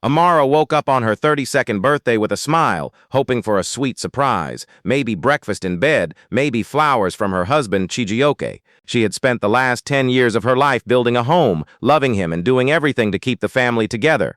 Amara woke up on her 32nd birthday with a smile, hoping for a sweet surprise. Maybe breakfast in bed, maybe flowers from her husband, Chijioke. She had spent the last 10 years of her life building a home, loving him and doing everything to keep the family together.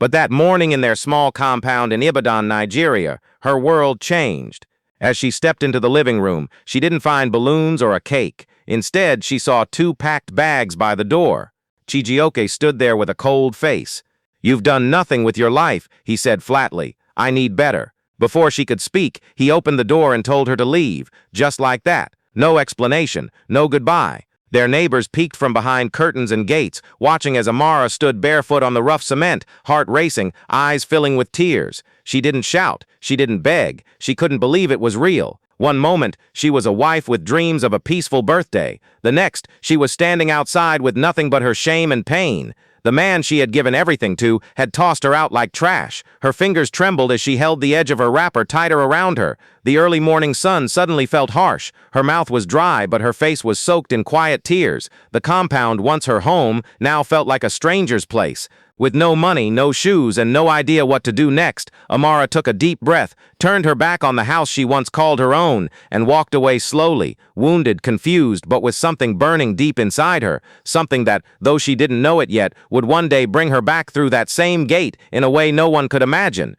But that morning in their small compound in Ibadan, Nigeria, her world changed. As she stepped into the living room, she didn't find balloons or a cake. Instead, she saw 2 packed bags by the door. Chijioke stood there with a cold face. "You've done nothing with your life," he said flatly. "I need better." Before she could speak, he opened the door and told her to leave, just like that. No explanation, no goodbye. Their neighbors peeked from behind curtains and gates, watching as Amara stood barefoot on the rough cement, heart racing, eyes filling with tears. She didn't shout, she didn't beg, she couldn't believe it was real. One moment, she was a wife with dreams of a peaceful birthday. The next, she was standing outside with nothing but her shame and pain. The man she had given everything to had tossed her out like trash. Her fingers trembled as she held the edge of her wrapper tighter around her. The early morning sun suddenly felt harsh. Her mouth was dry, but her face was soaked in quiet tears. The compound, once her home, now felt like a stranger's place. With no money, no shoes, and no idea what to do next, Amara took a deep breath, turned her back on the house she once called her own, and walked away slowly, wounded, confused, but with something burning deep inside her, something that, though she didn't know it yet, would one day bring her back through that same gate in a way no one could imagine.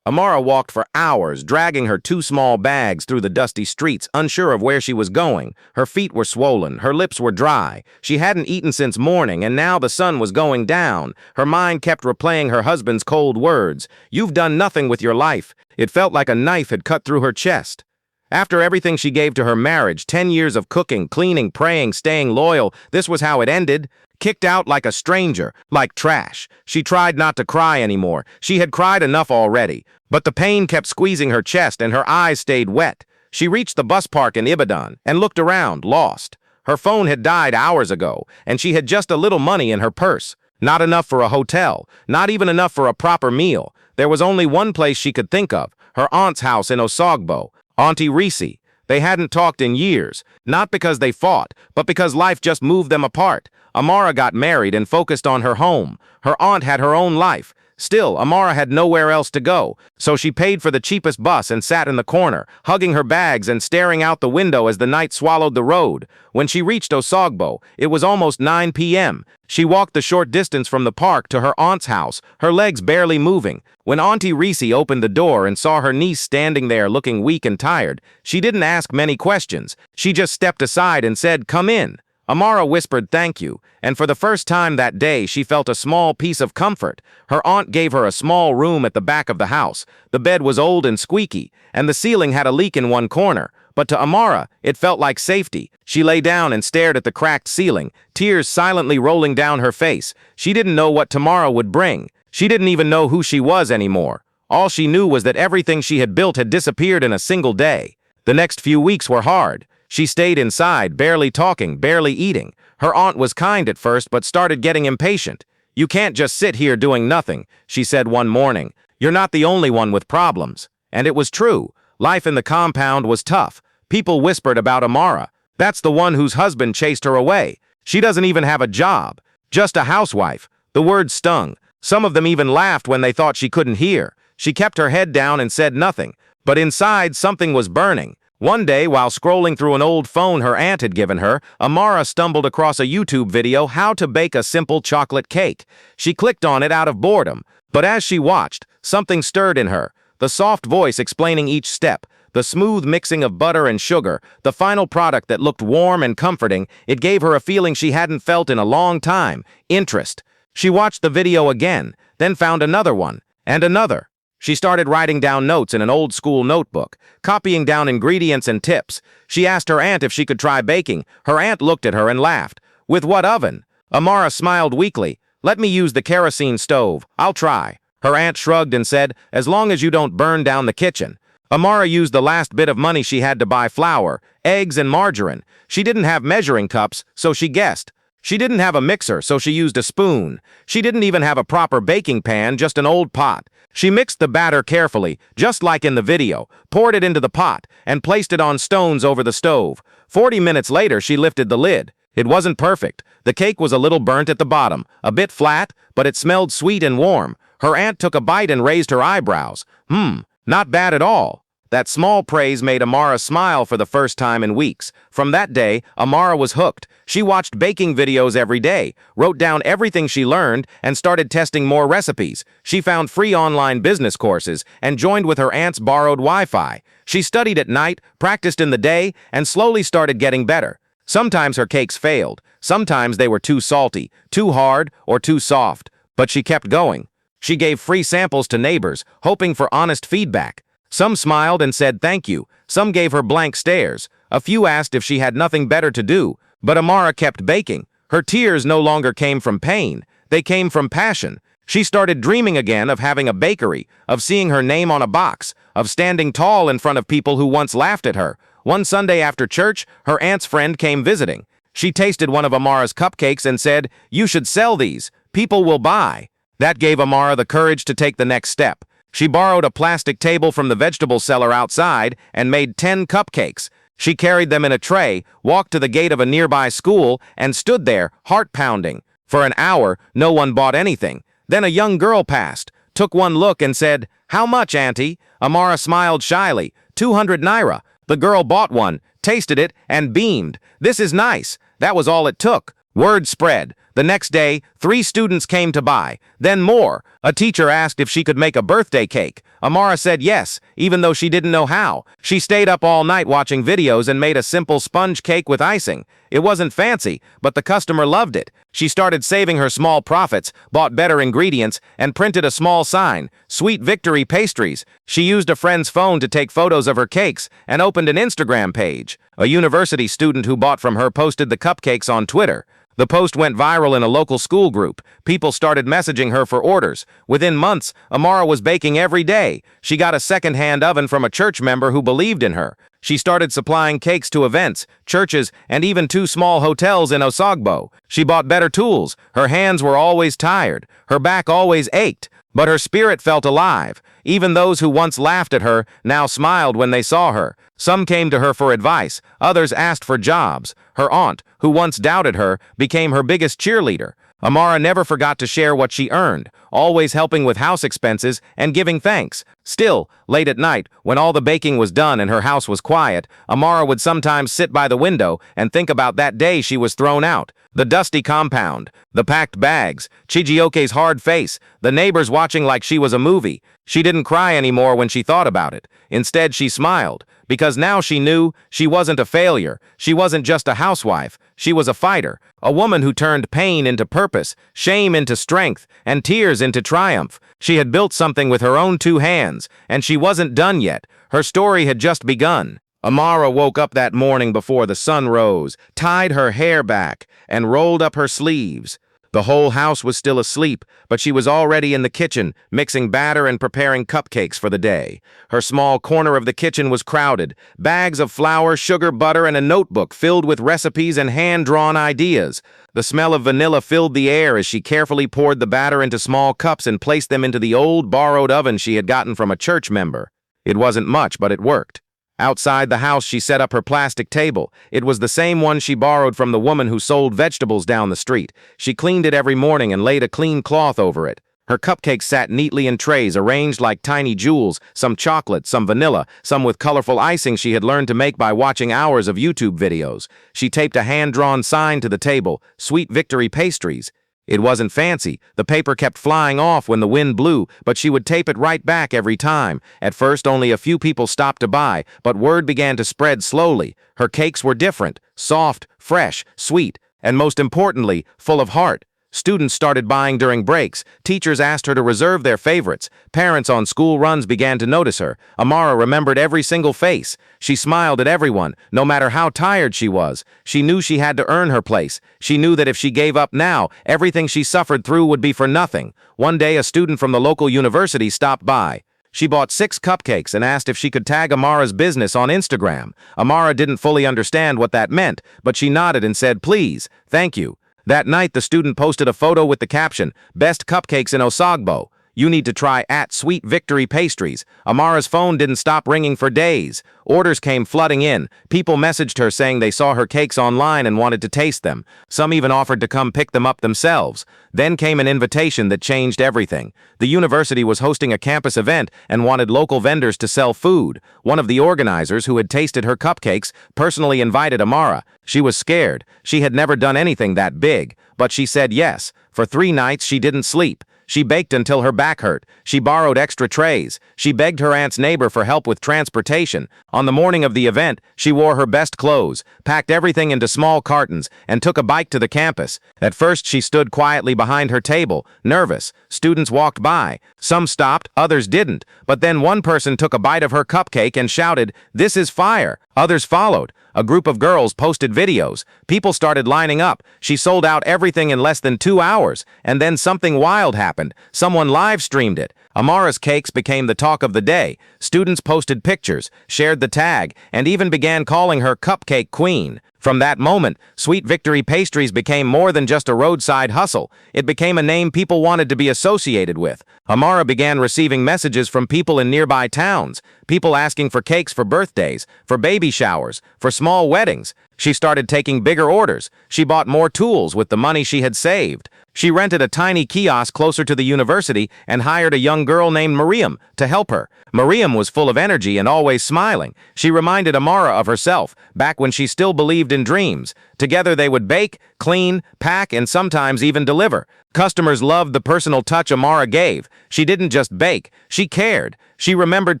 Amara walked for hours, dragging her 2 small bags through the dusty streets, unsure of where she was going. Her feet were swollen, her lips were dry. She hadn't eaten since morning, and now the sun was going down. Her mind kept replaying her husband's cold words. "You've done nothing with your life." It felt like a knife had cut through her chest. After everything she gave to her marriage, 10 years of cooking, cleaning, praying, staying loyal, this was how it ended. Kicked out like a stranger, like trash. She tried not to cry anymore. She had cried enough already. But the pain kept squeezing her chest and her eyes stayed wet. She reached the bus park in Ibadan and looked around, lost. Her phone had died hours ago, and she had just a little money in her purse. Not enough for a hotel, not even enough for a proper meal. There was only one place she could think of, her aunt's house in Osogbo, Auntie Reese. They hadn't talked in years, not because they fought, but because life just moved them apart. Amara got married and focused on her home. Her aunt had her own life. Still, Amara had nowhere else to go, so she paid for the cheapest bus and sat in the corner, hugging her bags and staring out the window as the night swallowed the road. When she reached Osogbo, it was almost 9 p.m. She walked the short distance from the park to her aunt's house, her legs barely moving. When Auntie Reese opened the door and saw her niece standing there looking weak and tired, she didn't ask many questions. She just stepped aside and said, "Come in." Amara whispered thank you, and for the first time that day she felt a small piece of comfort. Her aunt gave her a small room at the back of the house. The bed was old and squeaky, and the ceiling had a leak in one corner. But to Amara, it felt like safety. She lay down and stared at the cracked ceiling, tears silently rolling down her face. She didn't know what tomorrow would bring. She didn't even know who she was anymore. All she knew was that everything she had built had disappeared in a single day. The next few weeks were hard. She stayed inside, barely talking, barely eating. Her aunt was kind at first, but started getting impatient. "You can't just sit here doing nothing," she said one morning. "You're not the only one with problems." And it was true. Life in the compound was tough. People whispered about Amara. "That's the one whose husband chased her away. She doesn't even have a job. Just a housewife." The word stung. Some of them even laughed when they thought she couldn't hear. She kept her head down and said nothing. But inside, something was burning. One day, while scrolling through an old phone her aunt had given her, Amara stumbled across a YouTube video, How to Bake a Simple Chocolate Cake. She clicked on it out of boredom. But as she watched, something stirred in her. The soft voice explaining each step, the smooth mixing of butter and sugar, the final product that looked warm and comforting, it gave her a feeling she hadn't felt in a long time, interest. She watched the video again, then found another one, and another. She started writing down notes in an old-school notebook, copying down ingredients and tips. She asked her aunt if she could try baking. Her aunt looked at her and laughed. "With what oven?" Amara smiled weakly. "Let me use the kerosene stove. I'll try." Her aunt shrugged and said, "As long as you don't burn down the kitchen." Amara used the last bit of money she had to buy flour, eggs, and margarine. She didn't have measuring cups, so she guessed. She didn't have a mixer, so she used a spoon. She didn't even have a proper baking pan, just an old pot. She mixed the batter carefully, just like in the video, poured it into the pot, and placed it on stones over the stove. 40 minutes later, she lifted the lid. It wasn't perfect. The cake was a little burnt at the bottom, a bit flat, but it smelled sweet and warm. Her aunt took a bite and raised her eyebrows. Not bad at all. That small praise made Amara smile for the first time in weeks. From that day, Amara was hooked. She watched baking videos every day, wrote down everything she learned, and started testing more recipes. She found free online business courses and joined with her aunt's borrowed Wi-Fi. She studied at night, practiced in the day, and slowly started getting better. Sometimes her cakes failed. Sometimes they were too salty, too hard, or too soft. But she kept going. She gave free samples to neighbors, hoping for honest feedback. Some smiled and said thank you. Some gave her blank stares. A few asked if she had nothing better to do. But Amara kept baking. Her tears no longer came from pain. They came from passion. She started dreaming again of having a bakery, of seeing her name on a box, of standing tall in front of people who once laughed at her. One Sunday after church, her aunt's friend came visiting. She tasted one of Amara's cupcakes and said, "You should sell these. People will buy." That gave Amara the courage to take the next step. She borrowed a plastic table from the vegetable seller outside and made 10 cupcakes. She carried them in a tray, walked to the gate of a nearby school, and stood there, heart pounding. For an hour, no one bought anything. Then a young girl passed, took one look and said, "How much, Auntie?" Amara smiled shyly. 200 naira. The girl bought one, tasted it, and beamed. "This is nice." That was all it took. Word spread. The next day, 3 students came to buy. Then more. A teacher asked if she could make a birthday cake. Amara said yes, even though she didn't know how. She stayed up all night watching videos and made a simple sponge cake with icing. It wasn't fancy, but the customer loved it. She started saving her small profits, bought better ingredients, and printed a small sign, SweetVictory Pastries. She used a friend's phone to take photos of her cakes and opened an Instagram page. A university student who bought from her posted the cupcakes on Twitter. The post went viral in a local school group. People started messaging her for orders. Within months, Amara was baking every day. She got a second-hand oven from a church member who believed in her. She started supplying cakes to events, churches, and even 2 small hotels in Osogbo. She bought better tools. Her hands were always tired. Her back always ached. But her spirit felt alive. Even those who once laughed at her now smiled when they saw her. Some came to her for advice. Others asked for jobs. Her aunt, who once doubted her, became her biggest cheerleader. Amara never forgot to share what she earned, always helping with house expenses and giving thanks. Still, late at night, when all the baking was done and her house was quiet, Amara would sometimes sit by the window and think about that day she was thrown out. The dusty compound, the packed bags, Chijioke's hard face, the neighbors watching like she was a movie. She didn't cry anymore when she thought about it. Instead, she smiled, because now she knew she wasn't a failure. She wasn't just a housewife. She was a fighter, a woman who turned pain into purpose, shame into strength, and tears into triumph. She had built something with her own 2 hands, and she wasn't done yet. Her story had just begun. Amara woke up that morning before the sun rose, tied her hair back, and rolled up her sleeves. The whole house was still asleep, but she was already in the kitchen, mixing batter and preparing cupcakes for the day. Her small corner of the kitchen was crowded. Bags of flour, sugar, butter, and a notebook filled with recipes and hand-drawn ideas. The smell of vanilla filled the air as she carefully poured the batter into small cups and placed them into the old, borrowed oven she had gotten from a church member. It wasn't much, but it worked. Outside the house, she set up her plastic table. It was the same one she borrowed from the woman who sold vegetables down the street. She cleaned it every morning and laid a clean cloth over it. Her cupcakes sat neatly in trays, arranged like tiny jewels, some chocolate, some vanilla, some with colorful icing she had learned to make by watching hours of YouTube videos. She taped a hand-drawn sign to the table, SweetVictory Pastries. It wasn't fancy. The paper kept flying off when the wind blew, but she would tape it right back every time. At first, only a few people stopped to buy, but word began to spread slowly. Her cakes were different, soft, fresh, sweet, and most importantly, full of heart. Students started buying during breaks. Teachers asked her to reserve their favorites. Parents on school runs began to notice her. Amara remembered every single face. She smiled at everyone, no matter how tired she was. She knew she had to earn her place. She knew that if she gave up now, everything she suffered through would be for nothing. One day, a student from the local university stopped by. She bought 6 cupcakes and asked if she could tag Amara's business on Instagram. Amara didn't fully understand what that meant, but she nodded and said, "Please, thank you." That night, the student posted a photo with the caption, "Best cupcakes in Osogbo." You need to try at SweetVictory Pastries. Amara's phone didn't stop ringing for days. Orders came flooding in. People messaged her saying they saw her cakes online and wanted to taste them. Some even offered to come pick them up themselves. Then came an invitation that changed everything. The university was hosting a campus event and wanted local vendors to sell food. One of the organizers, who had tasted her cupcakes, personally invited Amara. She was scared. She had never done anything that big. But she said yes. For 3 nights she didn't sleep. She baked until her back hurt. She borrowed extra trays. She begged her aunt's neighbor for help with transportation. On the morning of the event, she wore her best clothes, packed everything into small cartons, and took a bike to the campus. At first, she stood quietly behind her table, nervous. Students walked by. Some stopped, others didn't. But then one person took a bite of her cupcake and shouted, "This is fire!" Others followed. A group of girls posted videos. People started lining up. She sold out everything in less than 2 hours. And then something wild happened. Someone live-streamed it. Amara's cakes became the talk of the day. Students posted pictures, shared the tag, and even began calling her Cupcake Queen. From that moment, SweetVictory Pastries became more than just a roadside hustle. It became a name people wanted to be associated with. Amara began receiving messages from people in nearby towns, people asking for cakes for birthdays, for baby showers, for small weddings. She started taking bigger orders. She bought more tools with the money she had saved. She rented a tiny kiosk closer to the university and hired a young girl named Miriam to help her. Miriam was full of energy and always smiling. She reminded Amara of herself, back when she still believed in dreams. Together they would bake, clean, pack, and sometimes even deliver. Customers loved the personal touch Amara gave. She didn't just bake, she cared. She remembered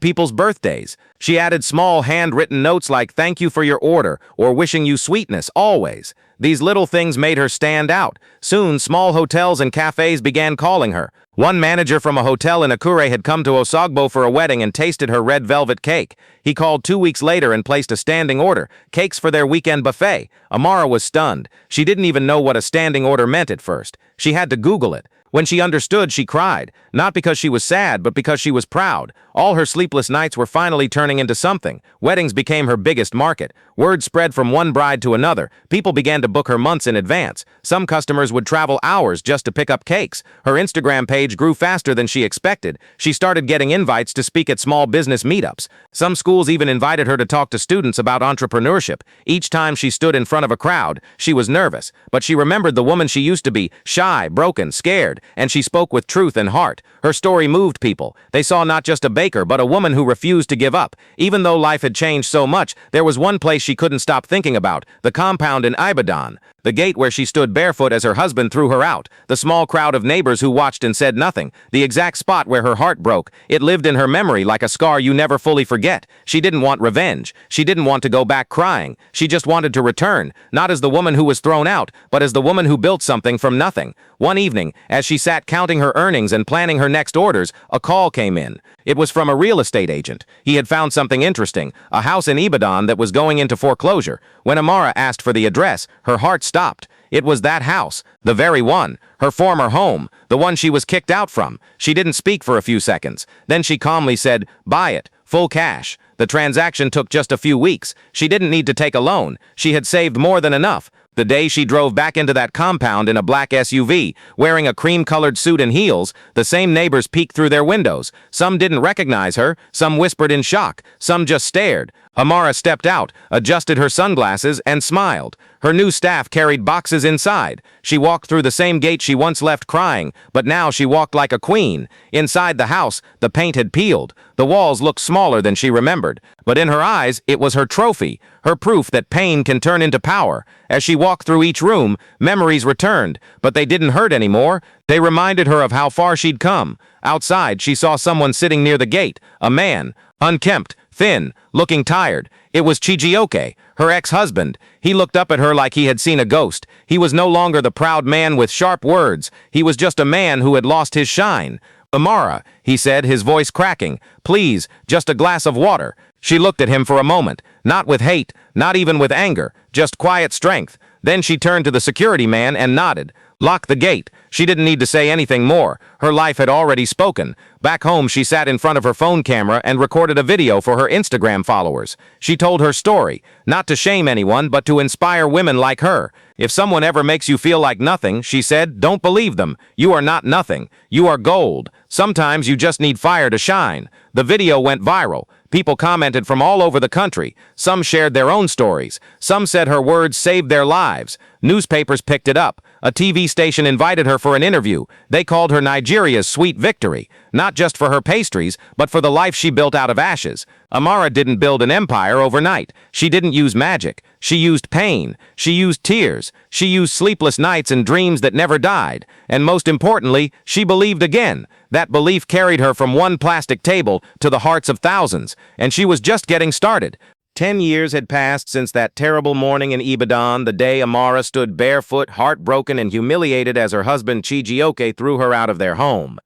people's birthdays. She added small handwritten notes like "Thank you for your order" or "Wishing you sweetness always." These little things made her stand out. Soon, small hotels and cafes began calling her. One manager from a hotel in Akure had come to Osogbo for a wedding and tasted her red velvet cake. He called 2 weeks later and placed a standing order, cakes for their weekend buffet. Amara was stunned. She didn't even know what a standing order meant at first. She had to Google it. When she understood, she cried, not because she was sad, but because she was proud. All her sleepless nights were finally turning into something. Weddings became her biggest market. Word spread from one bride to another. People began to book her months in advance. Some customers would travel hours just to pick up cakes. Her Instagram page grew faster than she expected. She started getting invites to speak at small business meetups. Some schools even invited her to talk to students about entrepreneurship. Each time she stood in front of a crowd, she was nervous, but she remembered the woman she used to be, shy, broken, scared, and she spoke with truth and heart. Her story moved people. They saw not just a baker, but a woman who refused to give up. Even though life had changed so much, there was one place she couldn't stop thinking about, the compound in Ibadan. The gate where she stood barefoot as her husband threw her out. The small crowd of neighbors who watched and said nothing. The exact spot where her heart broke. It lived in her memory like a scar you never fully forget. She didn't want revenge. She didn't want to go back crying. She just wanted to return, not as the woman who was thrown out, but as the woman who built something from nothing. One evening, as she sat counting her earnings and planning her next orders, a call came in. It was from a real estate agent. He had found something interesting, a house in Ibadan that was going into foreclosure. When Amara asked for the address, her heart stopped. It was that house, the very one, her former home, the one she was kicked out from. She didn't speak for a few seconds. Then she calmly said, "Buy it, full cash." The transaction took just a few weeks. She didn't need to take a loan. She had saved more than enough. The day she drove back into that compound in a black SUV, wearing a cream-colored suit and heels, the same neighbors peeked through their windows. Some didn't recognize her, some whispered in shock, some just stared. Amara stepped out, adjusted her sunglasses, and smiled. Her new staff carried boxes inside. She walked through the same gate she once left crying, but now she walked like a queen. Inside the house, the paint had peeled. The walls looked smaller than she remembered. But in her eyes, it was her trophy, her proof that pain can turn into power. As she walked through each room, memories returned, but they didn't hurt anymore. They reminded her of how far she'd come. Outside, she saw someone sitting near the gate, a man, unkempt, thin, looking tired. It was Chijioke, her ex-husband. He looked up at her like he had seen a ghost. He was no longer the proud man with sharp words. He was just a man who had lost his shine. "Amara," he said, his voice cracking. "Please, just a glass of water." She looked at him for a moment, not with hate, not even with anger, just quiet strength. Then she turned to the security man and nodded. "Lock the gate." She didn't need to say anything more. Her life had already spoken. Back home, she sat in front of her phone camera and recorded a video for her Instagram followers. She told her story, not to shame anyone, but to inspire women like her. If someone ever makes you feel like nothing, she said, don't believe them. You are not nothing. You are gold. Sometimes you just need fire to shine. The video went viral. People commented from all over the country. Some shared their own stories. Some said her words saved their lives. Newspapers picked it up. A TV station invited her for an interview. They called her Nigeria's SweetVictory, not just for her pastries, but for the life she built out of ashes. Amara didn't build an empire overnight. She didn't use magic. She used pain. She used tears. She used sleepless nights and dreams that never died. And most importantly, she believed again. That belief carried her from one plastic table to the hearts of thousands, and she was just getting started. 10 years had passed since that terrible morning in Ibadan, the day Amara stood barefoot, heartbroken, and humiliated as her husband Chijioke threw her out of their home.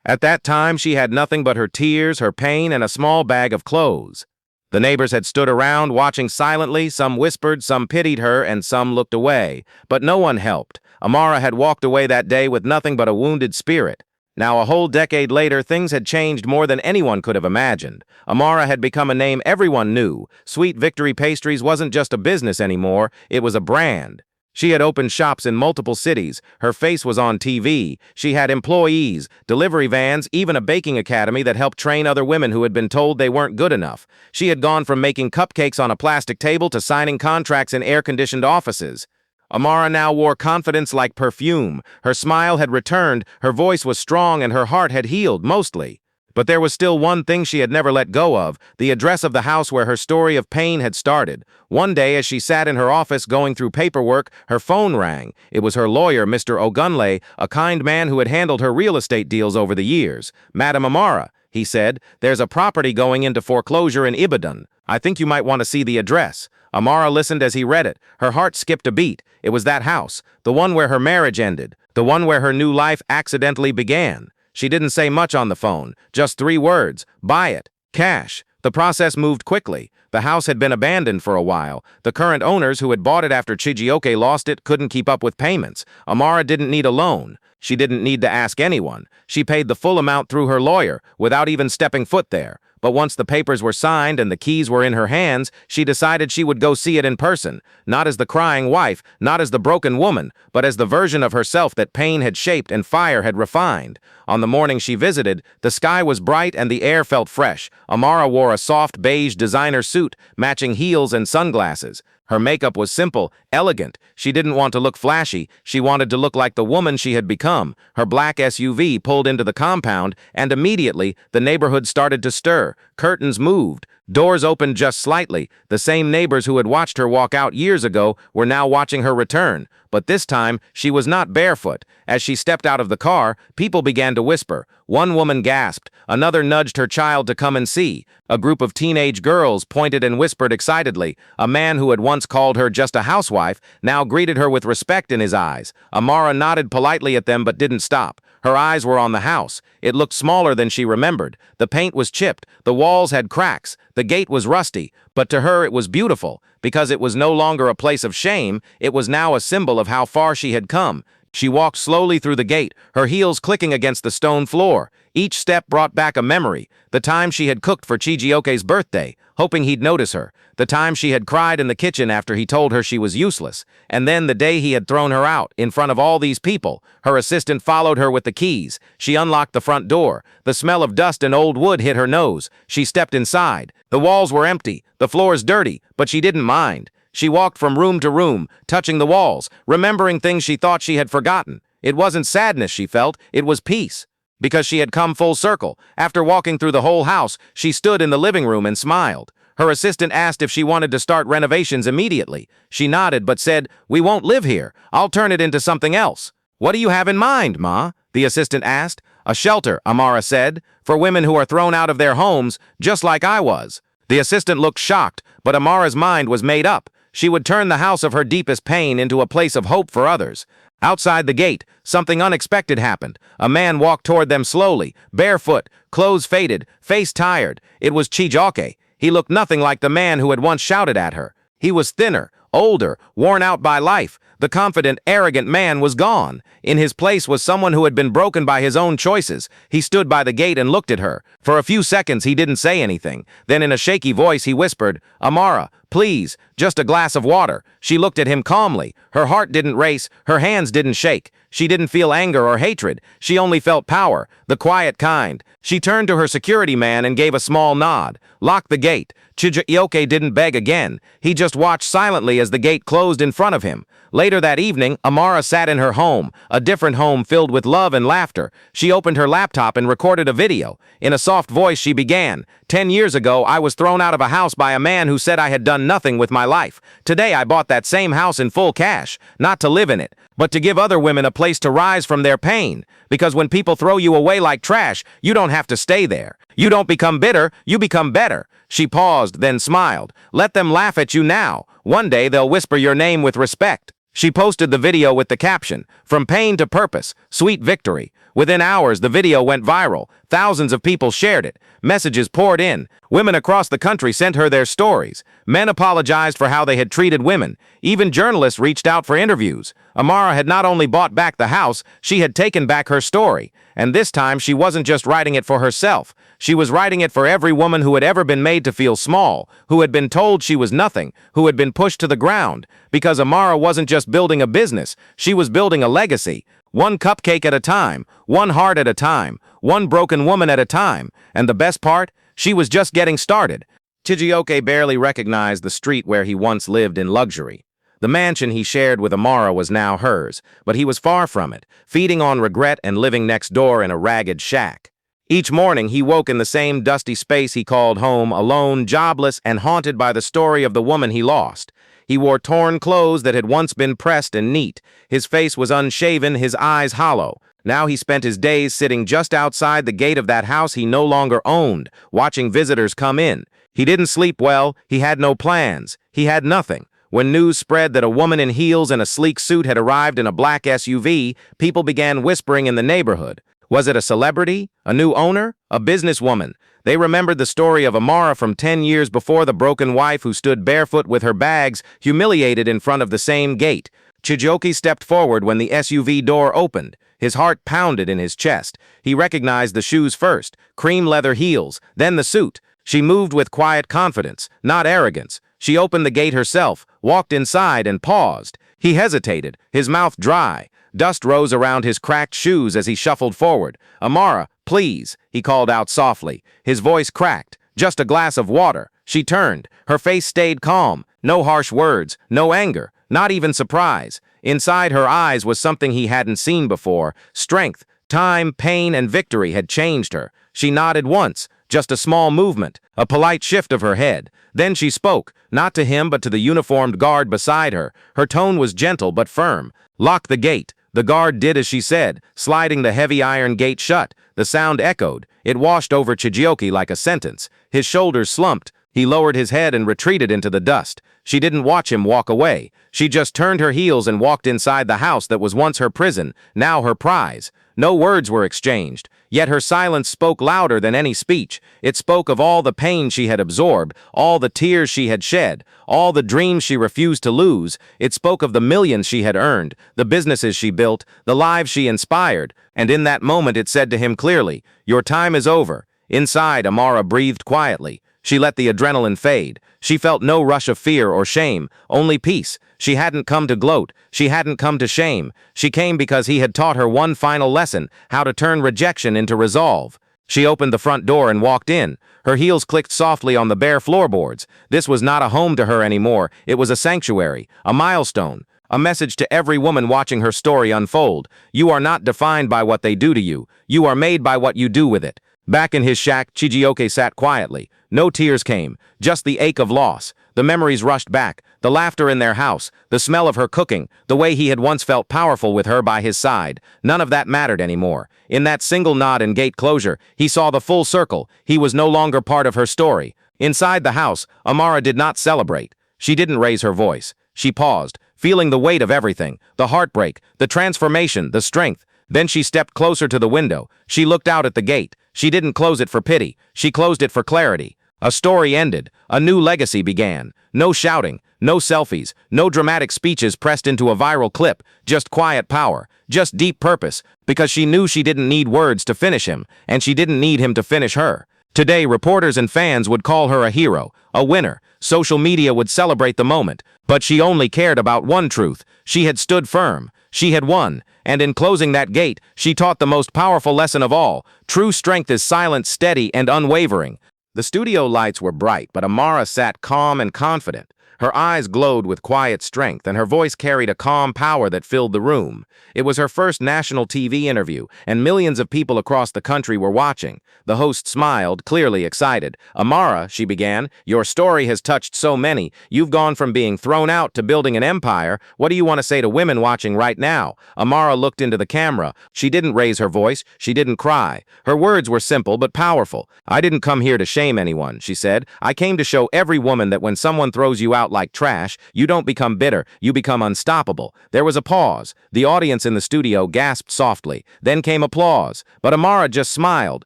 At that time, she had nothing but her tears, her pain, and a small bag of clothes. The neighbors had stood around, watching silently. Some whispered, some pitied her, and some looked away. But no one helped. Amara had walked away that day with nothing but a wounded spirit. Now, a whole decade later, things had changed more than anyone could have imagined. Amara had become a name everyone knew. SweetVictory Pastries wasn't just a business anymore, it was a brand. She had opened shops in multiple cities. Her face was on TV. She had employees, delivery vans, even a baking academy that helped train other women who had been told they weren't good enough. She had gone from making cupcakes on a plastic table to signing contracts in air-conditioned offices. Amara now wore confidence like perfume. Her smile had returned, her voice was strong, and her heart had healed, mostly. But there was still one thing she had never let go of, the address of the house where her story of pain had started. One day, as she sat in her office going through paperwork, her phone rang. It was her lawyer, Mr. Ogunle, a kind man who had handled her real estate deals over the years. "Madam Amara," he said, "there's a property going into foreclosure in Ibadan. I think you might want to see the address." Amara listened as he read it. Her heart skipped a beat. It was that house, the one where her marriage ended, the one where her new life accidentally began. She didn't say much on the phone, just 3 words: buy it, cash. The process moved quickly. The house had been abandoned for a while. The current owners who had bought it after Chijioke lost it couldn't keep up with payments. Amara didn't need a loan. She didn't need to ask anyone. She paid the full amount through her lawyer, without even stepping foot there. But once the papers were signed and the keys were in her hands, she decided she would go see it in person, not as the crying wife, not as the broken woman, but as the version of herself that pain had shaped and fire had refined. On the morning she visited, the sky was bright and the air felt fresh. Amara wore a soft beige designer suit, matching heels and sunglasses. Her makeup was simple, elegant. She didn't want to look flashy. She wanted to look like the woman she had become. Her black SUV pulled into the compound, and immediately, the neighborhood started to stir. Curtains moved. Doors opened just slightly. The same neighbors who had watched her walk out years ago were now watching her return. But this time, she was not barefoot. As she stepped out of the car, people began to whisper. One woman gasped. Another nudged her child to come and see. A group of teenage girls pointed and whispered excitedly. A man who had once called her just a housewife now greeted her with respect in his eyes. Amara nodded politely at them but didn't stop. Her eyes were on the house. It looked smaller than she remembered. The paint was chipped. The walls had cracks. The gate was rusty. But to her it was beautiful. Because it was no longer a place of shame, it was now a symbol of how far she had come. She walked slowly through the gate, her heels clicking against the stone floor. Each step brought back a memory. The time she had cooked for Chijioke's birthday, hoping he'd notice her. The time she had cried in the kitchen after he told her she was useless. And then the day he had thrown her out, in front of all these people. Her assistant followed her with the keys. She unlocked the front door. The smell of dust and old wood hit her nose. She stepped inside. The walls were empty, the floors dirty, but she didn't mind. She walked from room to room, touching the walls, remembering things she thought she had forgotten. It wasn't sadness she felt, it was peace. Because she had come full circle. After walking through the whole house, she stood in the living room and smiled. Her assistant asked if she wanted to start renovations immediately. She nodded but said, "We won't live here. I'll turn it into something else." "What do you have in mind, Ma?" the assistant asked. "A shelter," Amara said, "for women who are thrown out of their homes, just like I was." The assistant looked shocked, but Amara's mind was made up. She would turn the house of her deepest pain into a place of hope for others. Outside the gate, something unexpected happened. A man walked toward them slowly, barefoot, clothes faded, face tired. It was Chijioke. He looked nothing like the man who had once shouted at her. He was thinner, older, worn out by life. The confident, arrogant man was gone. In his place was someone who had been broken by his own choices. He stood by the gate and looked at her. For a few seconds he didn't say anything. Then in a shaky voice he whispered, "Amara, please, just a glass of water." She looked at him calmly. Her heart didn't race, her hands didn't shake. She didn't feel anger or hatred. She only felt power, the quiet kind. She turned to her security man and gave a small nod. "Lock the gate." Chijioke didn't beg again. He just watched silently as the gate closed in front of him. Later that evening, Amara sat in her home, a different home filled with love and laughter. She opened her laptop and recorded a video. In a soft voice she began, "10 years ago, I was thrown out of a house by a man who said I had done nothing with my life. Today I bought that same house in full cash, not to live in it, but to give other women a place to rise from their pain. Because when people throw you away like trash, you don't have to stay there. You don't become bitter, you become better." She paused, then smiled. "Let them laugh at you now. One day they'll whisper your name with respect." She posted the video with the caption, "From pain to purpose, sweet victory." Within hours, the video went viral. Thousands of people shared it. Messages poured in. Women across the country sent her their stories. Men apologized for how they had treated women. Even journalists reached out for interviews. Amara had not only bought back the house, she had taken back her story. And this time, she wasn't just writing it for herself. She was writing it for every woman who had ever been made to feel small, who had been told she was nothing, who had been pushed to the ground. Because Amara wasn't just building a business, she was building a legacy. One cupcake at a time, one heart at a time, one broken woman at a time. And the best part? She was just getting started. Chijioke barely recognized the street where he once lived in luxury. The mansion he shared with Amara was now hers, but he was far from it, feeding on regret and living next door in a ragged shack. Each morning, he woke in the same dusty space he called home, alone, jobless, and haunted by the story of the woman he lost. He wore torn clothes that had once been pressed and neat. His face was unshaven, his eyes hollow. Now he spent his days sitting just outside the gate of that house he no longer owned, watching visitors come in. He didn't sleep well, he had no plans, he had nothing. When news spread that a woman in heels and a sleek suit had arrived in a black SUV, people began whispering in the neighborhood. Was it a celebrity? A new owner? A businesswoman? They remembered the story of Amara from 10 years before, the broken wife who stood barefoot with her bags, humiliated in front of the same gate. Chijioke stepped forward when the SUV door opened. His heart pounded in his chest. He recognized the shoes first, cream leather heels, then the suit. She moved with quiet confidence, not arrogance. She opened the gate herself, walked inside, and paused. He hesitated, his mouth dry. Dust rose around his cracked shoes as he shuffled forward. "Amara, please," he called out softly. His voice cracked. "Just a glass of water." She turned. Her face stayed calm. No harsh words, no anger, not even surprise. Inside her eyes was something he hadn't seen before. Strength, time, pain, and victory had changed her. She nodded once, just a small movement, a polite shift of her head. Then she spoke, not to him but to the uniformed guard beside her. Her tone was gentle but firm. "Lock the gate." The guard did as she said, sliding the heavy iron gate shut. The sound echoed. It washed over Chijioke like a sentence. His shoulders slumped. He lowered his head and retreated into the dust. She didn't watch him walk away. She just turned her heels and walked inside the house that was once her prison, now her prize. No words were exchanged, yet her silence spoke louder than any speech. It spoke of all the pain she had absorbed, all the tears she had shed, all the dreams she refused to lose. It spoke of the millions she had earned, the businesses she built, the lives she inspired. And in that moment it said to him clearly, "Your time is over." Inside, Amara breathed quietly. She let the adrenaline fade. She felt no rush of fear or shame, only peace. She hadn't come to gloat. She hadn't come to shame. She came because he had taught her one final lesson, how to turn rejection into resolve. She opened the front door and walked in. Her heels clicked softly on the bare floorboards. This was not a home to her anymore. It was a sanctuary, a milestone, a message to every woman watching her story unfold. You are not defined by what they do to you. You are made by what you do with it. Back in his shack, Chijioke sat quietly. No tears came, just the ache of loss. The memories rushed back, the laughter in their house, the smell of her cooking, the way he had once felt powerful with her by his side. None of that mattered anymore. In that single nod and gate closure, he saw the full circle. He was no longer part of her story. Inside the house, Amara did not celebrate. She didn't raise her voice. She paused, feeling the weight of everything, the heartbreak, the transformation, the strength. Then she stepped closer to the window. She looked out at the gate. She didn't close it for pity. She closed it for clarity. A story ended. A new legacy began. No shouting, No selfies, no dramatic speeches pressed into a viral clip, just quiet power, just deep purpose, because she knew she didn't need words to finish him, and she didn't need him to finish her. Today, reporters and fans would call her a hero, a winner. Social media would celebrate the moment, but she only cared about one truth. She had stood firm. She had won, and in closing that gate, she taught the most powerful lesson of all. True strength is silent, steady, and unwavering. The studio lights were bright, but Amara sat calm and confident. Her eyes glowed with quiet strength, and her voice carried a calm power that filled the room. It was her first national TV interview, and millions of people across the country were watching. The host smiled, clearly excited. "Amara," she began, "your story has touched so many. You've gone from being thrown out to building an empire. What do you want to say to women watching right now?" Amara looked into the camera. She didn't raise her voice. She didn't cry. Her words were simple but powerful. "I didn't come here to shame anyone," she said. "I came to show every woman that when someone throws you out like trash, you don't become bitter, you become unstoppable." There was a pause. The audience in the studio gasped softly. Then came applause. But Amara just smiled,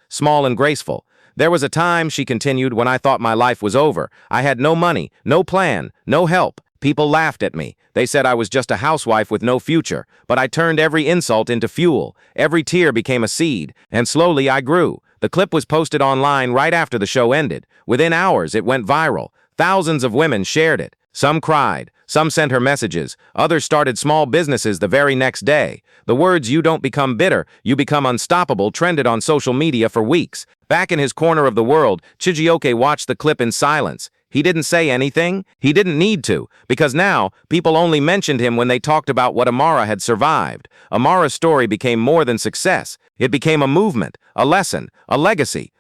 small and graceful. "There was a time," she continued, "when I thought my life was over. I had no money, no plan, no help. People laughed at me. They said I was just a housewife with no future. But I turned every insult into fuel. Every tear became a seed. And slowly I grew." The clip was posted online right after the show ended. Within hours, it went viral. Thousands of women shared it. Some cried, some sent her messages, others started small businesses the very next day. The words "you don't become bitter, you become unstoppable" trended on social media for weeks. Back in his corner of the world, Chijioke watched the clip in silence. He didn't say anything. He didn't need to, because now people only mentioned him when they talked about what Amara had survived. Amara's story became more than success. It became a movement, a lesson, a legacy.